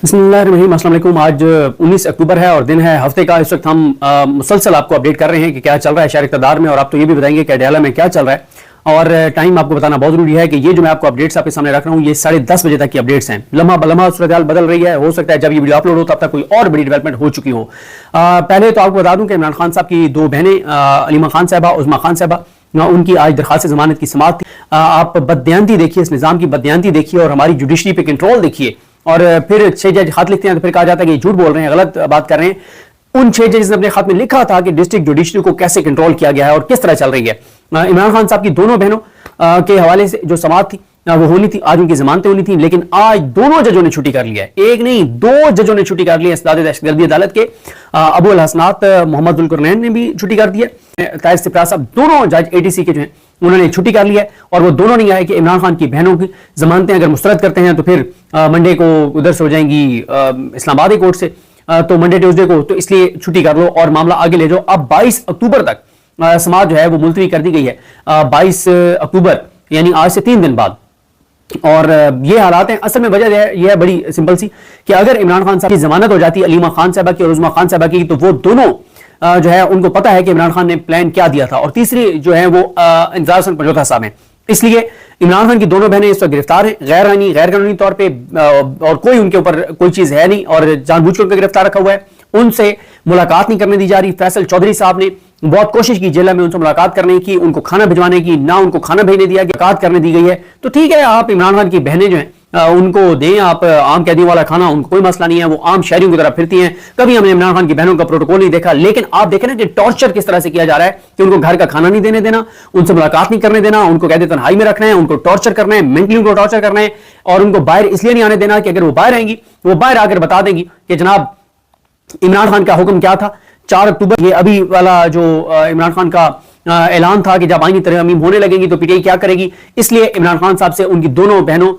बिस्मिल्लाहिर्रहमानिर्रहीम। अस्सलाम वालेकुम। आज 19 अक्टूबर है और दिन है हफ्ते का। इस वक्त हम मुसलसल आपको अपडेट कर रहे हैं कि क्या चल रहा है शहर इक़्तिदार में, और आप तो ये भी बताएंगे कि अडयाला में क्या चल रहा है। और टाइम आपको बताना बहुत जरूरी है कि ये जो मैं आपको अपडेट्स आपके सामने रख रहा हूँ ये 10:30 बजे तक की अपडेट्स हैं। लम्हा बलम्हा सूरत हाल बदल रही है। हो सकता है जब ये वीडियो अपलोड हो तब तक कोई और बड़ी डेवलपमेंट हो चुकी हो। पहले तो आपको बता दूं कि इमरान खान साहब की दो बहनें अलीमा खान साहबा, उज़मा खान साहबा, उनकी आज दरखास्त जमानत की समाअत थी। आप बददियानती देखिए, इस निज़ाम की बददियानती देखिए और हमारी जुडिशरी पे कंट्रोल देखिए। और फिर 6 जज खत लिखते हैं तो फिर कहा जाता है कि झूठ बोल रहे हैं, गलत बात कर रहे हैं। उन 6 जज ने अपने खत में लिखा था कि डिस्ट्रिक्ट जुडिशरी को कैसे कंट्रोल किया गया है और किस तरह चल रही है। इमरान खान साहब की दोनों बहनों के हवाले से जो समाअत थी वो होनी थी, आज उनकी जमानतें होनी थी, लेकिन आज दोनों जजों ने छुट्टी कर लिया है। एक नहीं, 2 जजों ने छुट्टी कर ली है। इस्ताद दहशतगर्दी अदालत के अबू अल हसनात मोहम्मद जुल्कुरनैन ने भी छुट्टी कर दी है। ताहिर सिप्रा साहब, दोनों जज ATC के जो हैं उन्होंने छुट्टी कर लिया है। और वो दोनों नहीं आए कि इमरान खान की बहनों की जमानतें अगर मुस्तरद करते हैं तो फिर मंडे को उधर से हो जाएंगी इस्लामाबाद कोर्ट से, तो मंडे ट्यूसडे को, तो इसलिए छुट्टी कर लो और मामला आगे ले जाओ। अब 22 अक्टूबर तक समाअत जो है वो मुलतवी कर दी गई है। 22 अक्टूबर यानी आज से 3 दिन बाद। और ये हालात हैं। असल में वजह यह है बड़ी सिंपल सी कि अगर इमरान खान साहब की जमानत हो जाती है अलीमा खान साहबा की और उज़मा खान साहबा की, तो वो दोनों जो है उनको पता है कि इमरान खान ने प्लान क्या दिया था। और तीसरी जो है वो इंतजार हसन पंजोता साहब हैं। इसलिए इमरान खान की दोनों बहनें इस वक्त गिरफ्तार हैं गैर कानूनी तौर पे, और कोई उनके ऊपर कोई चीज है नहीं और जानबूझकर उनको गिरफ्तार रखा हुआ है। उनसे मुलाकात नहीं करने दी जा रही। फैसल चौधरी साहब ने बहुत कोशिश की जेल में उनसे मुलाकात करने की, उनको खाना भिजवाने की, ना उनको खाना भेजने दिया, मुलाकात करने दी गई है। तो ठीक है, आप इमरान खान की बहनें जो हैं उनको दें आप आम कैदियों वाला खाना, उनको कोई मसला नहीं है, वो आम शहरियों की तरह फिरती हैं। कभी हमने इमरान खान की बहनों का प्रोटोकॉल नहीं देखा। लेकिन आप देखें ना कि टॉर्चर किस तरह से किया जा रहा है कि उनको घर का खाना नहीं देने देना, उनसे मुलाकात नहीं करने देना, उनको कहते तन्हाई में रखना है, उनको टॉर्चर करना है, मेंटली उनको टॉर्चर करना है। और उनको बाहर इसलिए नहीं आने देना कि अगर वो बाहर आएंगी वो बाहर आकर बता देंगी कि जनाब इमरान खान का हुक्म क्या था। 4 अक्टूबर ये अभी वाला जो इमरान खान का ऐलान था कि जब आईनी तरमीम होने लगेंगी तो PTI क्या करेगी। इसलिए इमरान खान साहब से उनकी दोनों बहनों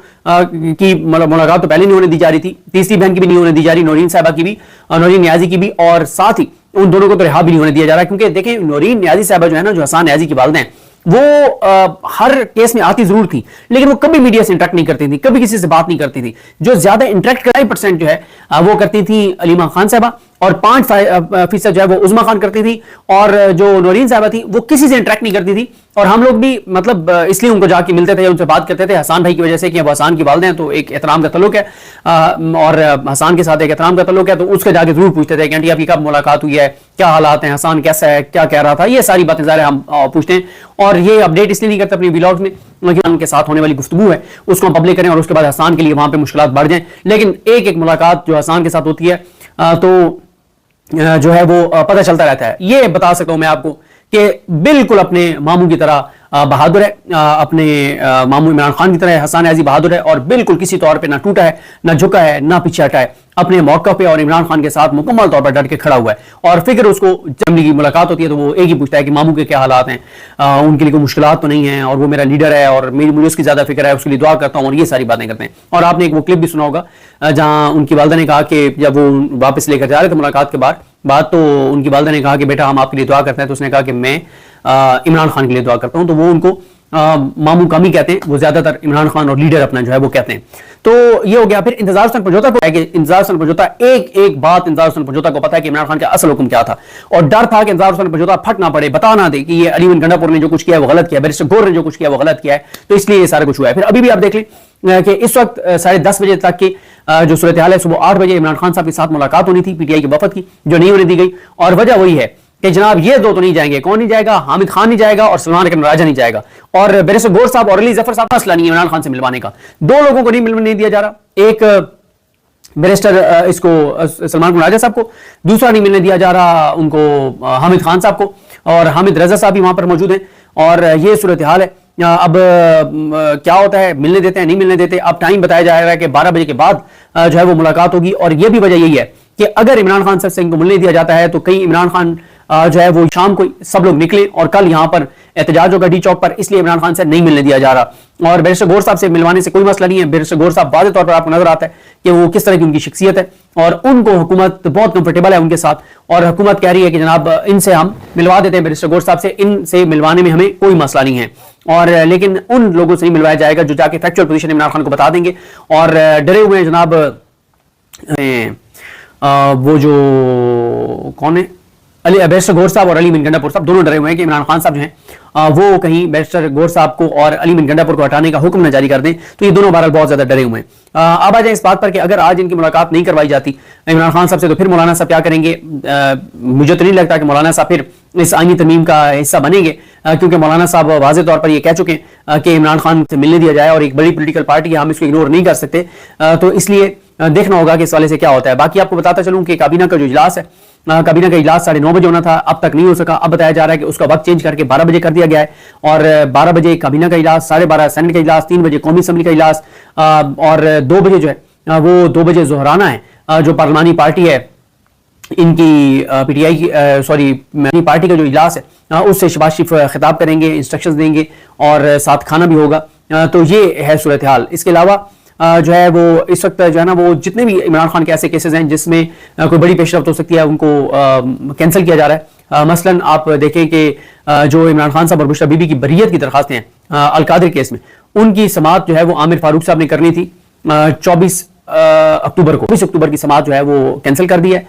की मुलाकात तो पहले नहीं होने दी जा रही थी। तीसरी बहन की भी नहीं होने दी जा रही, नौरीन साहबा की भी, नौरीन न्याजी की भी, और साथ ही उन दोनों को तो रिहा भी नहीं होने दिया जा रहा। क्योंकि देखें, नौरीन न्याजी साहबा जो है ना, जो हसन न्याजी की वालिदा हैं, वो हर केस में आती जरूर थी लेकिन वो कभी मीडिया से इंटरेक्ट नहीं करती थी, कभी किसी से बात नहीं करती थी। जो ज्यादा इंटरेक्ट 5% जो है वो करती थी अलीमा खान साहबा, और 5% जो है वो उज़मा खान करती थी। और जो नौरीन साहबा थी वो किसी से इंटरेक्ट नहीं करती थी। और हम लोग भी मतलब इसलिए उनको जाके मिलते थे, उनसे बात करते थे हसन भाई की वजह से कि वो हसन की वालिदा हैं, तो एक एहतराम का तल्लुक है और हसन के साथ एक एहतराम का तल्लुक है। तो उसके जाके जरूर पूछते थे कि आंटी आपकी कब मुलाकात हुई है, क्या हालात हैं, हसन कैसा है, क्या कह रहा था, ये सारी बातें ज़ाहिर हम पूछते हैं। और ये अपडेट इसलिए नहीं करते अपने व्लॉग्स में क्योंकि उनके साथ होने वाली गुफ्तगू है उसको हम पब्लिक करें और उसके बाद हसन के लिए वहां पर मुश्किलात बढ़ जाएं। लेकिन एक एक मुलाकात जो हसन के साथ होती है तो जो है वो पता चलता रहता है। ये बता सकता हूं मैं आपको कि बिल्कुल अपने मामू की तरह बहादुर है, अपने मामू इमरान खान की तरह हसन न्याजी बहादुर है और बिल्कुल किसी तौर पे ना टूटा है, ना झुका है, ना पीछे हटा है। अपने मौका पे और इमरान खान के साथ मुकम्मल तौर पर डट के खड़ा हुआ है। और फिक्र उसको जब की मुलाकात होती है तो वो एक ही पूछता है कि मामू के क्या हालात हैं, उनके लिए कोई मुश्किलात तो नहीं है, और वो मेरा लीडर है और मुझे उसकी ज्यादा फिक्र है, उसके लिए दुआ करता हूँ, और ये सारी बातें करते हैं। और आपने एक वो क्लिप भी सुना होगा जहां उनकी वालिदा ने कहा कि जब वो वापस लेकर जा रहे थे मुलाकात के बाद तो उनकी वालिदा ने कहा कि बेटा हम आपके लिए दुआ करते हैं। तो उसने कहा कि मैं इमरान खान के लिए दुआ करता हूं। तो वो उनको मामू कम ही कहते हैं, वो ज्यादातर इमरान खान और लीडर अपना जो है वो कहते हैं। तो ये हो गया। फिर इंतजार हसन पंजोता को है कि इंतजार हसन पंजोता एक बात इंतजार हसन पंजोता को पता है कि इमरान खान का असल हुक्म क्या था, और डर था कि इंतजार हसन पंजोता फट ना पड़े, बता ना दे कि ये अलीवन गंडापुर ने जो कुछ किया है वो गलत किया है, बैरिस्टर गौर ने जो कुछ किया वो गलत किया है। तो इसलिए ये सारा कुछ हुआ है। फिर अभी भी आप देख लें कि इस वक्त 10:30 बजे तक की जो सूरत हाल है, सुबह 8 बजे इमरान खान साहब के साथ मुलाकात होनी थी PTI के वफद की, जो नहीं होने दी गई। और वजह वही है कि जनाब ये दो तो नहीं जाएंगे। कौन नहीं जाएगा? हामिद खान नहीं जाएगा और सलमान अकरम राजा नहीं जाएगा। और बैरिस्टर गौर साहब और अली जफर साहब का मसला नहीं है इमरान खान से मिलवाने का। 2 लोगों को नहीं मिलने दिया जा रहा। एक बैरिस्टर इसको सलमान अकरम राजा साहब को, दूसरा नहीं मिलने दिया जा रहा उनको हामिद खान साहब को, और हामिद रजा साहब भी वहां पर मौजूद हैं। और ये सूरत हाल है। अब क्या होता है, मिलने देते हैं नहीं मिलने देते। अब टाइम बताया जा रहा है कि 12 बजे के बाद जो है वो मुलाकात होगी। और ये भी वजह यही है कि अगर इमरान खान साहब से इनको मिलने दिया जाता है तो कहीं इमरान खान जो है वो शाम को सब लोग निकले और कल यहां पर एहतजाज होगा डी चौक पर, इसलिए इमरान खान से नहीं मिलने दिया जा रहा। और बैरिस्टर गौर साहब से मिलवाने से कोई मसला नहीं है। बैरिस्टर गौर साहब वाज़ेह तौर पर आपको नजर आता है कि वो किस तरह की उनकी शख्सियत है और उनको हुकूमत बहुत कंफर्टेबल है उनके साथ, और हुकूमत कह रही है कि जनाब इनसे हम मिलवा देते हैं बैरिस्टर गौर साहब से, इनसे मिलवाने में हमें कोई मसला नहीं है। और लेकिन उन लोगों से नहीं मिलवाया जाएगा जो जाके फैक्चुअल पोजीशन इमरान खान को बता देंगे और डरे हुए हैं जनाब वो जो कौन है, बैरिस्टर गौहर साहब और अली बिन गंडापुर साहब दोनों डरे हुए हैं कि इमरान खान साहब जो हैं वो कहीं बैरिस्टर गौहर साहब को और अली बिन गंडापुर को हटाने का हुक्म न जारी कर दें। तो ये दोनों बहरहाल बहुत ज्यादा डरे हुए हैं। अब आ जाए इस बात पर कि अगर आज इनकी मुलाकात नहीं करवाई जाती इमरान खान साहब से, तो फिर मौलाना साहब क्या करेंगे? मुझे तो नहीं लगता कि मौलाना साहब फिर इस आईनी तरमीम का हिस्सा बनेंगे, क्योंकि मौलाना साहब वाज़ेह तौर पर ये कह चुके हैं कि इमरान खान से मिलने दिया जाए और एक बड़ी पॉलिटिकल पार्टी है, हम इसको इग्नोर नहीं कर सकते। तो इसलिए देखना होगा कि इस वाले से क्या होता है। बाकी आपको बताता चलूं कि काबीना का जो इजलास है, काबीना का इजलास 9:30 बजे होना था, अब तक नहीं हो सका। अब बताया जा रहा है कि उसका वक्त चेंज करके 12 बजे कर दिया गया है और 12 बजे काबीना का इजलास, 12:30 सेनेट का इजलास, 3 बजे कौमी असम्बली का इजलास और 2 बजे जो है वो 2 बजे ज़ोहराना है। जो पार्लिमानी पार्टी है इनकी पीटीआई की सॉरी पार्टी का जो इजलास है उससे शहबाज शरीफ खिताब करेंगे, इंस्ट्रक्शंस देंगे और साथ खाना भी होगा। तो ये है सूरत हाल। इसके अलावा जो है वो इस वक्त जो है ना वो जितने भी इमरान खान के ऐसे केसेस हैं जिसमें कोई बड़ी पेशरफ्त हो सकती है उनको कैंसिल किया जा रहा है। मसलन आप देखें कि जो इमरान खान साहब और बुशरा बीबी की बरीयत की दरखास्तें हैं अलकादर केस में, उनकी समाअत जो है वो आमिर फारूक साहब ने करनी थी 24 अक्टूबर को। 20 अक्टूबर की समाअत जो है वो कैंसिल कर दी है,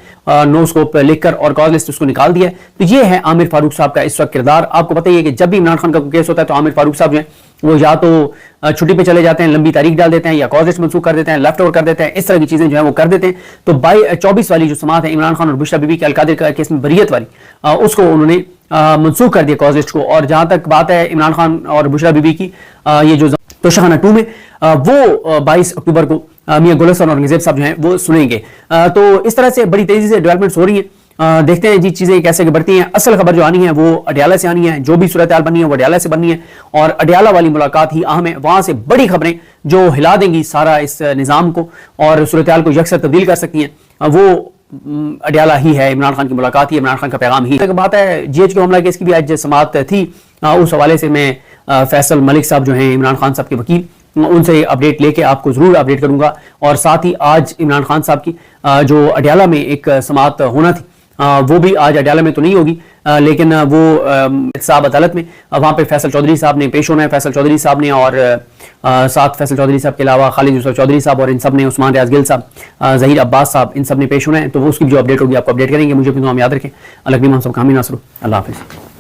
नो स्कोप लिखकर और कॉज लिस्ट उसको निकाल दिया है। तो ये है आमिर फारूक साहब का इस वक्त किरदार। आपको पता ही है कि जब भी इमरान खान का कोई केस होता है तो आमिर फारूक साहब जो है वो या तो छुट्टी पे चले जाते हैं, लंबी तारीख डाल देते हैं, या कॉज लिस्ट मनसूख कर देते हैं, लेफ्ट ओवर कर देते हैं, इस तरह की चीजें जो है वो कर देते हैं। तो 24 वाली जो समाअत है इमरान खान और बुशरा बीबी के अलकादर का केस में बरीयत वाली, उसको उन्होंने मनसूख कर दिया कॉज लिस्ट को। और जहां तक बात है इमरान खान और बुशरा बीबी की, ये जो तोशाखाना 2 में वो 22 अक्टूबर को मियां गुल हसन और औरंगजेब साहब जो हैं वो सुनेंगे। तो इस तरह से बड़ी तेजी से डेवलपमेंट्स हो रही हैं। देखते हैं जी चीजें कैसे बढ़ती हैं। असल खबर जो आनी है वो अडियाला से आनी है, जो भी सूरत हाल बननी है वो अडियाला से बननी है और अडियाला वाली मुलाकात ही अहम है। वहां से बड़ी खबरें जो हिला देंगी सारा इस निज़ाम को और सूरत हाल को यकसर तब्दील कर सकती हैं वो अडियाला ही है। इमरान खान की मुलाकात ही, इमरान खान का पैगाम ही। बात है GHQ हमला केस की भी आज समाअत थी। उस हवाले से मैं फैसल मलिक साहब जो हैं इमरान खान साहब के वकील, उनसे अपडेट लेके आपको जरूर अपडेट करूंगा। और साथ ही आज इमरान खान साहब की जो अडियाला में एक समाअत होना थी वो भी आज अडियाला में तो नहीं होगी, लेकिन वो साहब अदालत में वहाँ पे फैसल चौधरी साहब ने पेश होना है। फैसल चौधरी साहब ने और साथ फैसल चौधरी साहब के अलावा खालिद यूसुफ चौधरी साहब और इन सब ने, उस्मान रियाज गिल साहब, ज़हीर अब्बास साहब, इन सब ने पेश होना है। तो वो उसकी जो अपडेट होगी आपको अपडेट करेंगे। मुझे अपनी नाम याद रखें। अलग हम सब कामी नासर, अल्लाह हाफिज़।